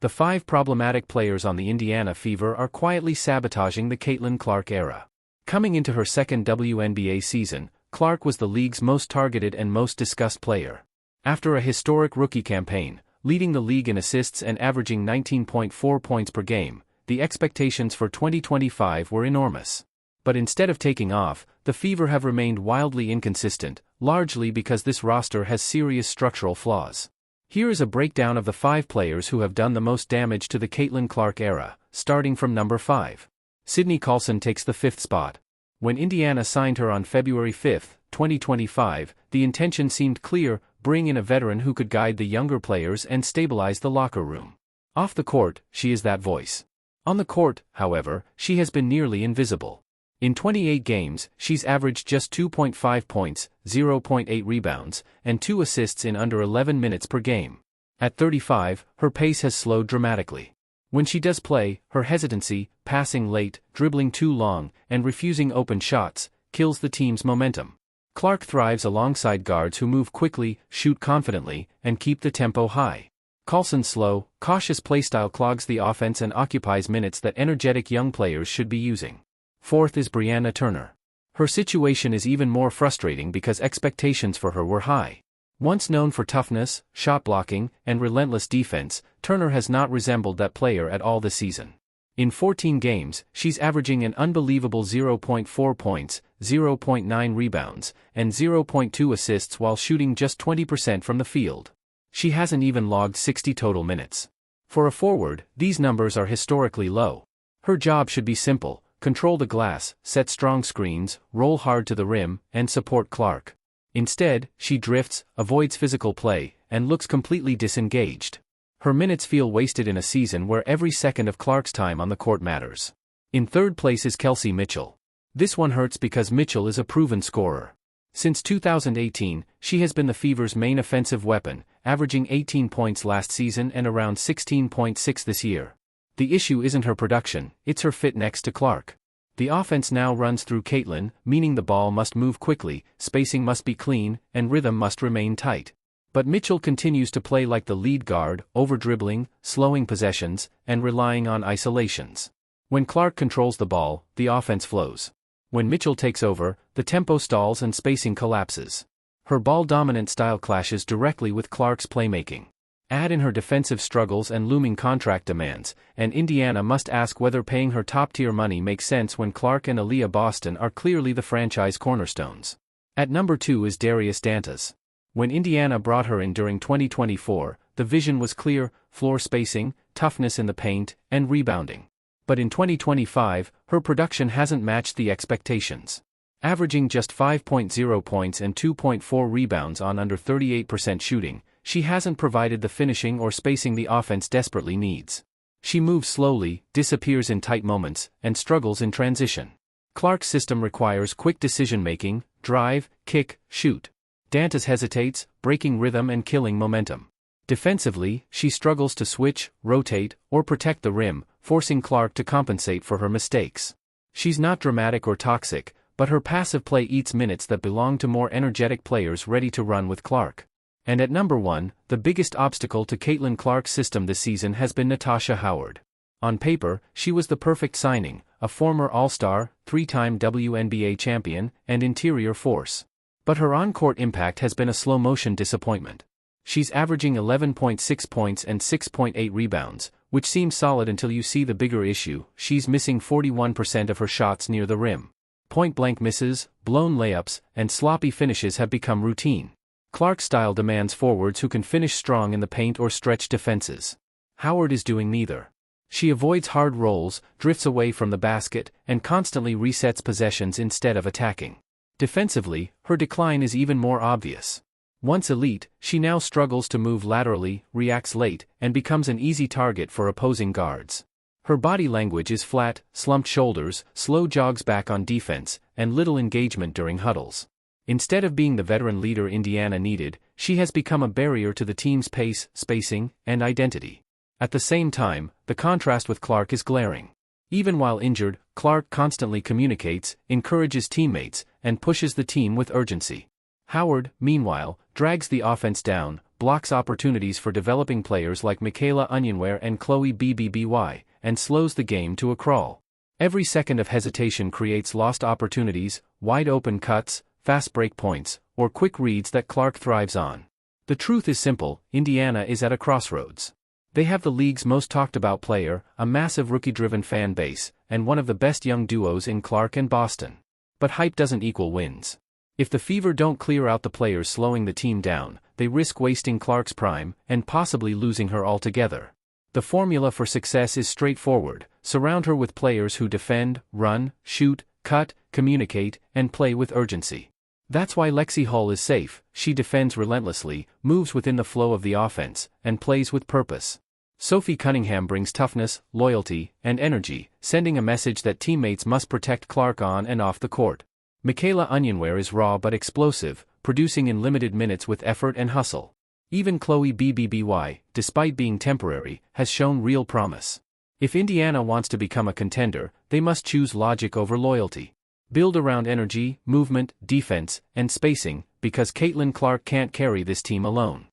The 5 problematic players on the Indiana Fever are quietly sabotaging the Caitlin Clark era. Coming into her second WNBA season, Clark was the league's most targeted and most discussed player. After a historic rookie campaign, leading the league in assists and averaging 19.4 points per game, the expectations for 2025 were enormous. But instead of taking off, the Fever have remained wildly inconsistent, largely because this roster has serious structural flaws. Here is a breakdown of the 5 players who have done the most damage to the Caitlin Clark era, starting from number 5. Cydney Coulson takes the 5th spot. When Indiana signed her on February 5, 2025, the intention seemed clear: bring in a veteran who could guide the younger players and stabilize the locker room. Off the court, she is that voice. On the court, however, she has been nearly invisible. In 28 games, she's averaged just 2.5 points, 0.8 rebounds, and 2 assists in under 11 minutes per game. At 35, her pace has slowed dramatically. When she does play, her hesitancy, passing late, dribbling too long, and refusing open shots, kills the team's momentum. Clark thrives alongside guards who move quickly, shoot confidently, and keep the tempo high. Coulson's slow, cautious playstyle clogs the offense and occupies minutes that energetic young players should be using. 4th is Brianna Turner. Her situation is even more frustrating because expectations for her were high. Once known for toughness, shot blocking, and relentless defense, Turner has not resembled that player at all this season. In 14 games, she's averaging an unbelievable 0.4 points, 0.9 rebounds, and 0.2 assists while shooting just 20% from the field. She hasn't even logged 60 total minutes. For a forward, these numbers are historically low. Her job should be simple: control the glass, set strong screens, roll hard to the rim, and support Clark. Instead, she drifts, avoids physical play, and looks completely disengaged. Her minutes feel wasted in a season where every second of Clark's time on the court matters. In 3rd place is Kelsey Mitchell. This one hurts because Mitchell is a proven scorer. Since 2018, she has been the Fever's main offensive weapon, averaging 18 points last season and around 16.6 this year. The issue isn't her production, it's her fit next to Clark. The offense now runs through Caitlin, meaning the ball must move quickly, spacing must be clean, and rhythm must remain tight. But Mitchell continues to play like the lead guard, over-dribbling, slowing possessions, and relying on isolations. When Clark controls the ball, the offense flows. When Mitchell takes over, the tempo stalls and spacing collapses. Her ball-dominant style clashes directly with Clark's playmaking. Add in her defensive struggles and looming contract demands, and Indiana must ask whether paying her top-tier money makes sense when Clark and Aaliyah Boston are clearly the franchise cornerstones. At number 2 is Darius Dantis. When Indiana brought her in during 2024, the vision was clear: floor spacing, toughness in the paint, and rebounding. But in 2025, her production hasn't matched the expectations. Averaging just 5.0 points and 2.4 rebounds on under 38% shooting, she hasn't provided the finishing or spacing the offense desperately needs. She moves slowly, disappears in tight moments, and struggles in transition. Clark's system requires quick decision-making: drive, kick, shoot. Dantis hesitates, breaking rhythm and killing momentum. Defensively, she struggles to switch, rotate, or protect the rim, forcing Clark to compensate for her mistakes. She's not dramatic or toxic, but her passive play eats minutes that belong to more energetic players ready to run with Clark. And at number 1, the biggest obstacle to Caitlin Clark's system this season has been Natasha Howard. On paper, she was the perfect signing: a former All-Star, 3-time WNBA champion, and interior force. But her on-court impact has been a slow-motion disappointment. She's averaging 11.6 points and 6.8 rebounds, which seems solid until you see the bigger issue: she's missing 41% of her shots near the rim. Point-blank misses, blown layups, and sloppy finishes have become routine. Clark's style demands forwards who can finish strong in the paint or stretch defenses. Howard is doing neither. She avoids hard rolls, drifts away from the basket, and constantly resets possessions instead of attacking. Defensively, her decline is even more obvious. Once elite, she now struggles to move laterally, reacts late, and becomes an easy target for opposing guards. Her body language is flat: slumped shoulders, slow jogs back on defense, and little engagement during huddles. Instead of being the veteran leader Indiana needed, she has become a barrier to the team's pace, spacing, and identity. At the same time, the contrast with Clark is glaring. Even while injured, Clark constantly communicates, encourages teammates, and pushes the team with urgency. Howard, meanwhile, drags the offense down, blocks opportunities for developing players like Michaela Onyenwere and Chloe Bby, and slows the game to a crawl. Every second of hesitation creates lost opportunities, wide-open cuts, fast break points, or quick reads that Clark thrives on. The truth is simple, Indiana is at a crossroads. They have the league's most talked-about player, a massive rookie-driven fan base, and one of the best young duos in Clark and Boston. But hype doesn't equal wins. If the Fever don't clear out the players slowing the team down, they risk wasting Clark's prime, and possibly losing her altogether. The formula for success is straightforward: surround her with players who defend, run, shoot, cut, communicate, and play with urgency. That's why Lexi Hull is safe. She defends relentlessly, moves within the flow of the offense, and plays with purpose. Sophie Cunningham brings toughness, loyalty, and energy, sending a message that teammates must protect Clark on and off the court. Michaela Onyenwere is raw but explosive, producing in limited minutes with effort and hustle. Even Chloe Bby, despite being temporary, has shown real promise. If Indiana wants to become a contender, they must choose logic over loyalty. Build around energy, movement, defense, and spacing, because Caitlin Clark can't carry this team alone.